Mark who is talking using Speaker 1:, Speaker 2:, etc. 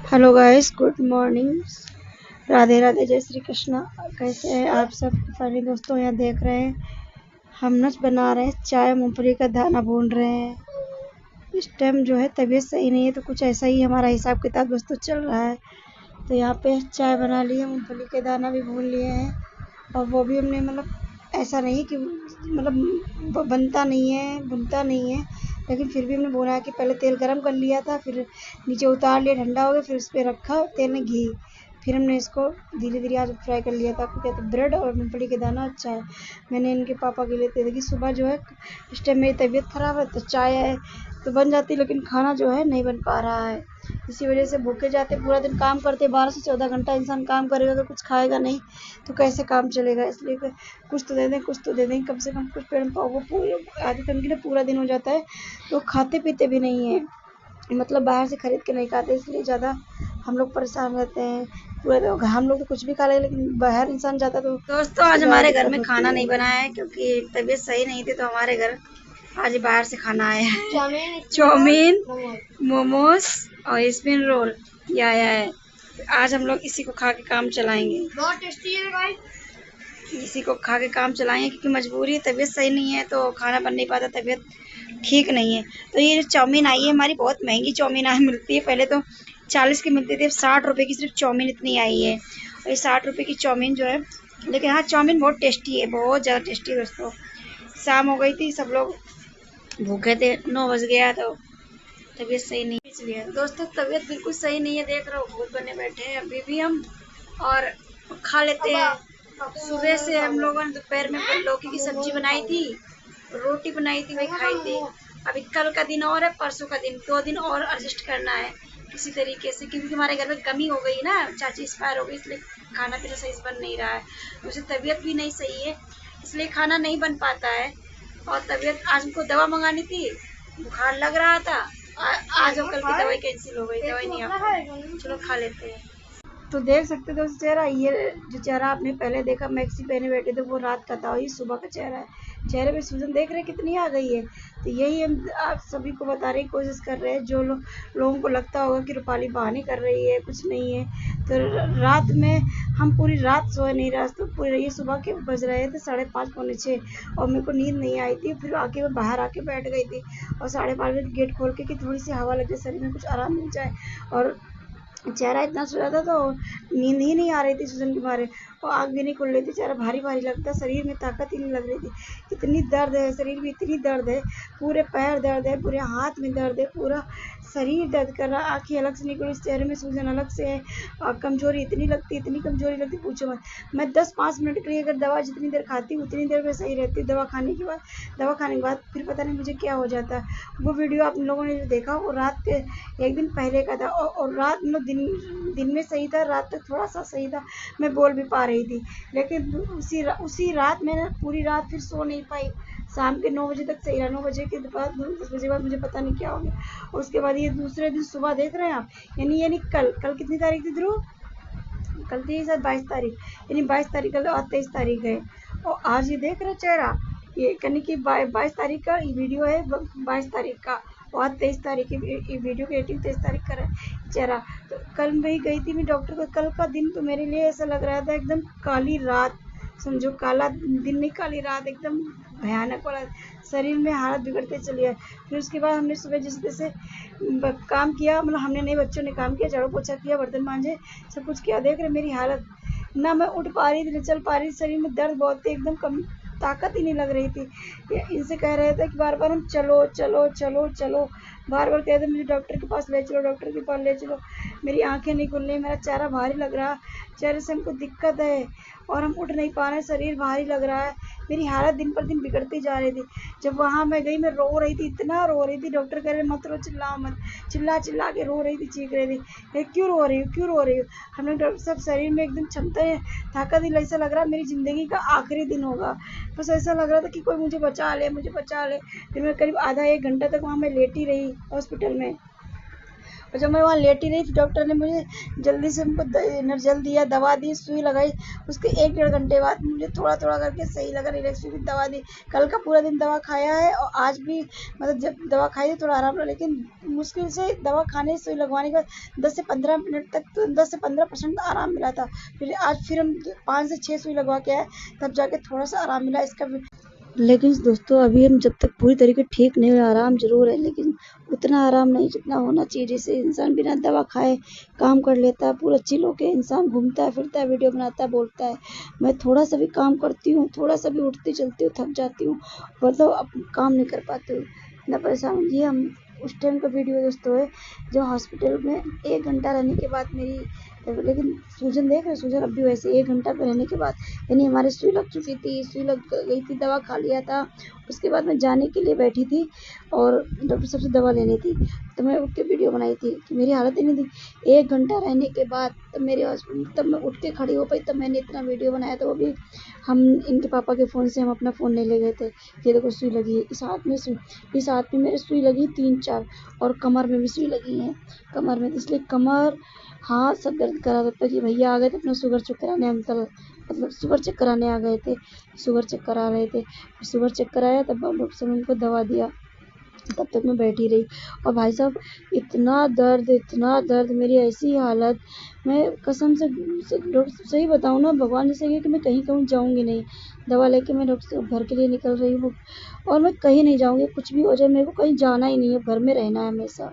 Speaker 1: Hello guys, good morning. Radhe Radhe, जय श्री कृष्णा। कैसे हैं आप सब? फाइनली दोस्तों, यहाँ देख रहे हैं हम नच बना रहे हैं, चाय मूंगफली का दाना भून रहे हैं। इस टाइम जो है तबीयत सही नहीं है, तो कुछ ऐसा ही हमारा हिसाब किताब दोस्तों चल रहा है। तो यहाँ पे चाय बना ली है, मूंगफली के दाना भी भून लिए हैं, और वो भी हमने ऐसा नहीं कि बनता नहीं है, भुनता नहीं है, लेकिन फिर भी हमने भुना कि पहले तेल गरम कर लिया था, फिर नीचे उतार लिया, ठंडा हो गया, फिर उस पर रखा तेल में घी, फिर हमने इसको धीरे धीरे आज फ्राई कर लिया था। आपको क्या, तो ब्रेड और मूंगफली के दाना अच्छा है। मैंने इनके पापा के लिए दे दी। सुबह जो है इस टाइम मेरी तबीयत ख़राब है, तो चाय है तो बन जाती, लेकिन खाना जो है नहीं बन पा रहा है। इसी वजह से भूखे जाते, पूरा दिन काम करते, 12 से 14 घंटा इंसान काम करेगा, अगर कुछ खाएगा नहीं तो कैसे काम चलेगा। इसलिए कुछ तो दे दें, कुछ तो दे दें, कम से कम कुछ पेड़ वो पूरे आधे दिन के लिए पूरा दिन हो जाता है, तो खाते पीते भी नहीं है, बाहर से खरीद के नहीं खाते, इसलिए ज़्यादा हम लोग परेशान रहते हैं। पूरे हम लोग तो कुछ भी खा लें, लेकिन बाहर इंसान जाता तो दोस्तों आज हमारे घर में खाना नहीं बना है, क्योंकि तबीयत सही नहीं थी, तो हमारे घर आज बाहर से खाना आया है। चाउमीन, मोमोज और स्पिन रोल ये आया है। आज हम लोग इसी को खा के काम चलाएंगे। बहुत टेस्टी है भाई। इसी को खा के काम चलाएंगे, क्योंकि मजबूरी है, तबीयत सही नहीं है तो खाना बन नहीं पाता, तबीयत ठीक नहीं है। तो ये जो चाउमीन आई है हमारी, बहुत महंगी चाउमीन आज मिलती है। पहले तो 40 की मिलती थी, अब 60 रुपये की सिर्फ चाउमीन इतनी आई है। और ये 60 रुपये की चाउमीन जो है, लेकिन हाँ चाउमीन बहुत टेस्टी है, बहुत ज़्यादा टेस्टी है दोस्तों। शाम हो गई थी, सब लोग भूखे थे, 9 बज गया, तो तबीयत सही नहीं, इसलिए दोस्तों तबीयत बिल्कुल सही नहीं है। देख रहे हो भूख बने बैठे हैं अभी भी हम, और खा लेते हैं। सुबह से हम लोगों ने दोपहर में लौकी की सब्जी बनाई थी, रोटी बनाई थी, वही खाई थी। अभी कल का दिन और है, परसों का दिन, 2 दिन और एडजस्ट करना है किसी तरीके से, क्योंकि हमारे घर में कमी हो गई ना, चाची एक्सपायर हो गई, इसलिए खाना पीना सही से बन नहीं रहा है। मुझे तबीयत भी नहीं सही है, इसलिए खाना नहीं बन पाता है। और तबीयत, आज हमको दवा मंगानी थी, बुखार लग रहा था, आज और कल की दवाई कैंसिल हो गई, दवाई नहीं आ पाई। चलो खा लेते हैं। तो देख सकते हो दोस्तों चेहरा, ये जो चेहरा आपने पहले देखा मैक्सी पहने बैठे थे, वो रात का था, और ये सुबह का चेहरा है। चेहरे पे सूजन देख रहे कितनी आ गई है। तो यही हम आप सभी को बताने की कोशिश कर रहे हैं, जो लोगों को लगता होगा कि रूपाली बहाने कर रही है, कुछ नहीं है। तो रात में हम पूरी रात सोए नहीं, रात तो पूरी रही। सुबह के बज रहे थे 5:30 पौने 6, और मेरे को नींद नहीं आई थी। फिर आके मैं बाहर आके बैठ गई थी, और 5:30 बजे गेट खोल के कि थोड़ी सी हवा लगे, शरीर में कुछ आराम मिल जाए। और चेहरा इतना सूजा था, तो नींद ही नहीं आ रही थी सूजन के मारे, और आँख भी नहीं खुल रही थी, चेहरा भारी भारी लगता, शरीर में ताकत ही नहीं लग रही थी। इतनी दर्द है शरीर में, इतनी दर्द है, पूरे पैर दर्द है, पूरे हाथ में दर्द है, पूरा शरीर दर्द कर रहा, आँखें अलग से निकली, चेहरे में सूजन अलग से है, और कमजोरी इतनी लगती, इतनी कमजोरी लगती, पूछो मत। मैं 10-5 मिनट के लिए अगर दवा जितनी देर खाती हूँ उतनी देर में सही रहती है। दवा खाने के बाद फिर पता नहीं मुझे क्या हो जाता है। वो वीडियो आप लोगों ने जो देखा, वो रात के 1 दिन पहले का था, और रात दिन में सही था, रात तक थोड़ा सा सही था, मैं बोल भी पा रही थी। लेकिन उसी रात मैंने पूरी रात फिर सो नहीं पाई, शाम के 9 बजे तक सही रहा। 9 बजे के बाद 10 बजे के बाद मुझे पता नहीं क्या हो गया। उसके बाद ये दूसरे दिन सुबह देख रहे हैं आप, यानी कल कितनी तारीख थी ध्रुव? कल थी शायद 22 तारीख, यानी 22 तारीख कल, और 23 तारीख है, और आज ये देख रहे चेहरा, ये यानी कि 22 तारीख का ये वीडियो है, 22 तारीख का, और 23 तारीख की वीडियो की एडिटिंग 23 तारीख का चेहरा। तो कल मैं गई थी मैं डॉक्टर को, कल का दिन तो मेरे लिए ऐसा लग रहा था एकदम काली रात, समझो काला दिन नहीं, काली रात, एकदम भयानक वाला, शरीर में हालत बिगड़ते चली है। फिर उसके बाद हमने सुबह जिस जैसे काम किया, हमने नहीं, बच्चों ने काम किया, झाड़ू पोछा किया, बर्तन मांजे, सब कुछ किया। देख रहे मेरी हालत, ना मैं उठ पा रही थी, ना चल पा रही थी, शरीर में दर्द बहुत थी, एकदम कम ताकत ही नहीं लग रही थी। इनसे कह रहे थे कि बार बार हम चलो चलो चलो चलो, बार बार कहते मुझे डॉक्टर के पास ले चलो, डॉक्टर के पास ले चलो। मेरी आंखें नहीं खुल रही, मेरा चेहरा भारी लग रहा, चेहरे से हमको दिक्कत है, और हम उठ नहीं पा रहे, शरीर भारी लग रहा है, मेरी हालत दिन पर दिन बिगड़ती जा रही थी। जब वहाँ मैं गई, मैं रो रही थी, इतना रो रही थी, डॉक्टर कह रहे मत रो, चिल्लाओ मत, चिल्ला चिल्ला के रो रही थी, चीख रही थी, क्यों रो रही हो, क्यों रो रही हो? हम लोग डॉक्टर साहब शरीर में एकदम क्षमता है, ताकत ही, ऐसा लग रहा मेरी ज़िंदगी का आखिरी दिन होगा, बस ऐसा लग रहा था कि कोई मुझे बचा ले, मुझे बचा ले। फिर मैं करीब आधा 1 घंटा तक वहाँ मैं लेटी रही हॉस्पिटल में, और जब मैं वहाँ लेटी रही तो डॉक्टर ने मुझे जल्दी से हमको एनर्जल दिया, दवा दी, सुई लगाई। उसके 1-1.5 घंटे बाद मुझे थोड़ा-थोड़ा करके सही लगा, रिलैक्स हुई, दवा दी। कल का पूरा दिन दवा खाया है और आज भी मतलब जब दवा खाई थी थोड़ा आराम रहा, लेकिन मुश्किल से दवा खाने, सुई लगवाने के बाद 10 से 15 मिनट तक तो 10 से 15% आराम मिला था। फिर आज फिर हम 5 से 6 सुई लगवा के आए, तब जाके थोड़ा-सा आराम मिला। इसका लेकिन दोस्तों अभी हम जब तक पूरी तरीके ठीक नहीं हुए, आराम ज़रूर है, लेकिन उतना आराम नहीं जितना होना चाहिए। जैसे इंसान बिना दवा खाए काम कर लेता है, पूरा चिल होके इंसान घूमता है, फिरता है, वीडियो बनाता है, बोलता है। मैं थोड़ा सा भी काम करती हूँ, थोड़ा सा भी उठती चलती हूँ, थक जाती हूँ, मतलब अब काम नहीं कर पाती हूँ, इतना परेशान हूँ। ये हम उस टाइम का वीडियो दोस्तों है जो हॉस्पिटल में 1 घंटा रहने के बाद मेरी, लेकिन सूजन देख रहे, सूजन अब भी वैसे 1 घंटा पे रहने के बाद, यानी हमारी सुई लग चुकी थी, सुई लग गई थी, दवा खा लिया था। उसके बाद मैं जाने के लिए बैठी थी और डॉक्टर साहब से दवा लेनी थी, तो मैं उठ के वीडियो बनाई थी कि मेरी हालत ही नहीं थी। 1 घंटा रहने के बाद तब मैं उठ के खड़ी हो पाई, तब मैंने इतना वीडियो बनाया था। वो भी हम इनके पापा के फ़ोन से हम अपना फ़ोन नहीं ले गए थे। ये देखो सुई लगी है, इस हाथ में मेरे सुई लगी 3-4 और कमर में भी सुई लगी है, कमर में। इसलिए कमर, हाथ सब दर्द करा रहा था कि भैया आ गए थे अपना शुगर चेक कराने, अंकल मतलब शुगर चेक कराने आ गए थे, शुगर चेक करा रहे थे। शुगर चेक कराया तब डॉक्टर साहब ने उनको दवा दिया, तब तक मैं बैठी रही। और भाई साहब इतना दर्द, मेरी ऐसी हालत, मैं कसम से डॉक्टर सही बताऊँ ना, भगवान ने सही है कि मैं कहीं कहूँ जाऊँगी नहीं। दवा लेके मैं डॉक्टर से घर के लिए निकल रही हूँ और मैं कहीं नहीं जाऊँगी, कुछ भी हो जाए मेरे को कहीं जाना ही नहीं है, घर में रहना है हमेशा।